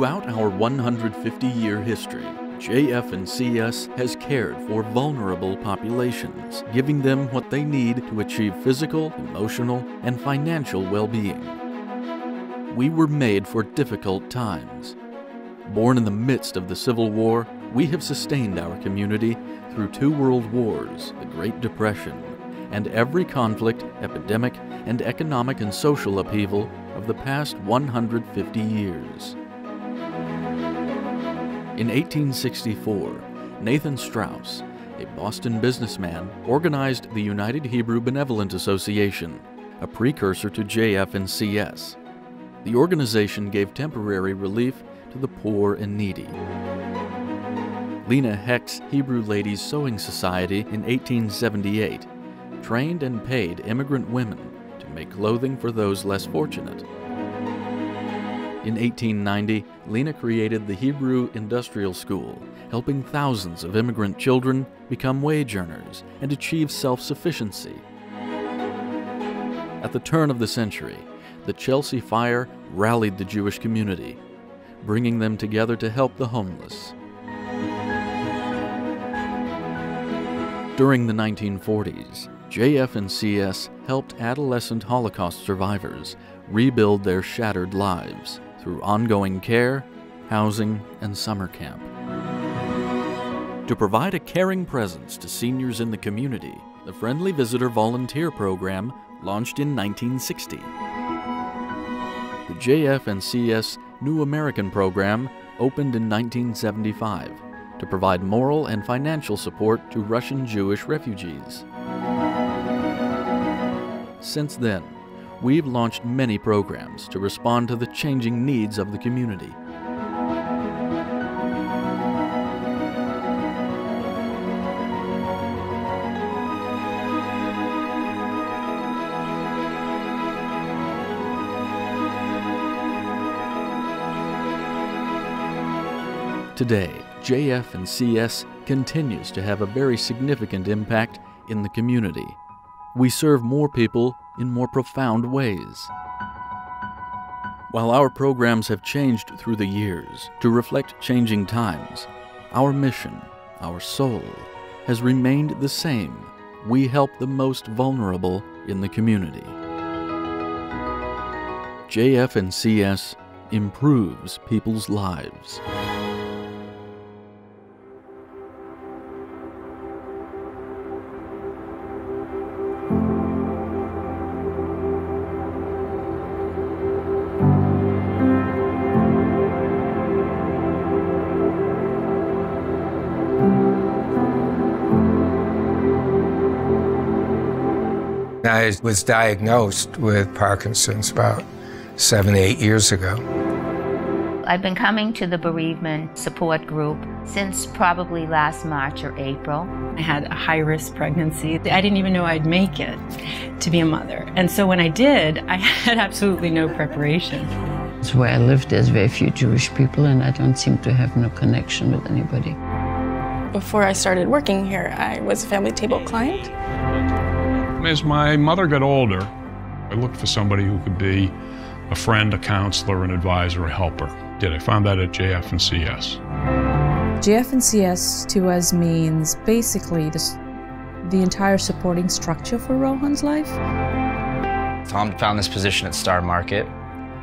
Throughout our 150-year history, JF&CS has cared for vulnerable populations, giving them what they need to achieve physical, emotional, and financial well-being. We were made for difficult times. Born in the midst of the Civil War, we have sustained our community through 2 world wars, the Great Depression, and every conflict, epidemic, and economic and social upheaval of the past 150 years. In 1864, Nathan Strauss, a Boston businessman, organized the United Hebrew Benevolent Association, a precursor to JF&CS. The organization gave temporary relief to the poor and needy. Lena Heck's Hebrew Ladies Sewing Society in 1878 trained and paid immigrant women to make clothing for those less fortunate. In 1890, Lena created the Hebrew Industrial School, helping thousands of immigrant children become wage earners and achieve self-sufficiency. At the turn of the century, the Chelsea Fire rallied the Jewish community, bringing them together to help the homeless. During the 1940s, JF&CS helped adolescent Holocaust survivors rebuild their shattered lives through ongoing care, housing, and summer camp. To provide a caring presence to seniors in the community, the Friendly Visitor Volunteer Program launched in 1960. The JF&CS New American Program opened in 1975 to provide moral and financial support to Russian Jewish refugees. Since then, we've launched many programs to respond to the changing needs of the community. Today, JF&CS continues to have a very significant impact in the community. We serve more people in more profound ways. While our programs have changed through the years to reflect changing times, our mission, our soul, has remained the same. We help the most vulnerable in the community. JF&CS improves people's lives. I was diagnosed with Parkinson's about 7, 8 years ago. I've been coming to the bereavement support group since probably last March or April. I had a high-risk pregnancy. I didn't even know I'd make it to be a mother. And so when I did, I had absolutely no preparation. It's where I live, there's very few Jewish people, and I don't seem to have no connection with anybody. Before I started working here, I was a family table client. As my mother got older, I looked for somebody who could be a friend, a counselor, an advisor, a helper. I found that at JF&CS. JF&CS to us means basically the entire supporting structure for Rohan's life. Tom found this position at Star Market.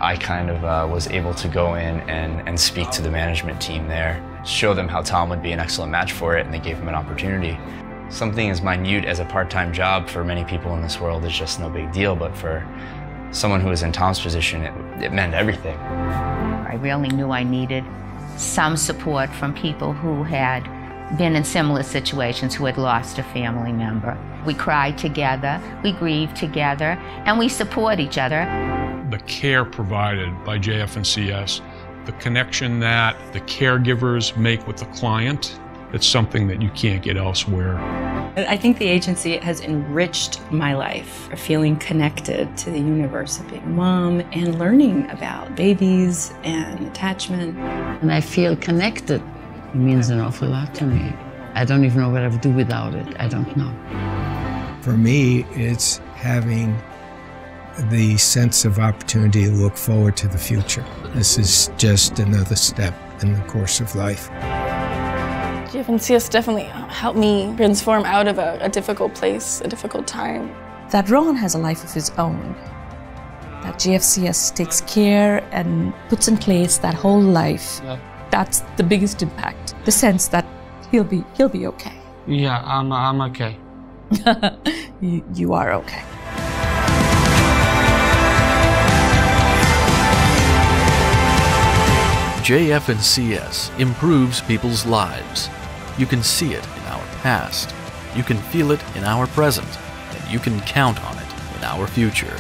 I kind of was able to go in and speak to the management team there, show them how Tom would be an excellent match for it, and they gave him an opportunity. Something as minute as a part-time job for many people in this world is just no big deal, but for someone who was in Tom's position, it meant everything. I really knew I needed some support from people who had been in similar situations, who had lost a family member. We cried together, we grieved together, and we support each other. The care provided by JF&CS, the connection that the caregivers make with the client, it's something that you can't get elsewhere. I think the agency has enriched my life, feeling connected to the universe of being a mom and learning about babies and attachment. And I feel connected. It means an awful lot to me. I don't even know what I would do without it. I don't know. For me, it's having the sense of opportunity to look forward to the future. This is just another step in the course of life. JF&CS definitely helped me transform out of a difficult place, a difficult time. That Rohan has a life of his own. That JF&CS takes care and puts in place that whole life. Yeah. That's the biggest impact. The sense that he'll be okay. Yeah, I'm okay. You are okay. JF&CS improves people's lives. You can see it in our past, you can feel it in our present, and you can count on it in our future.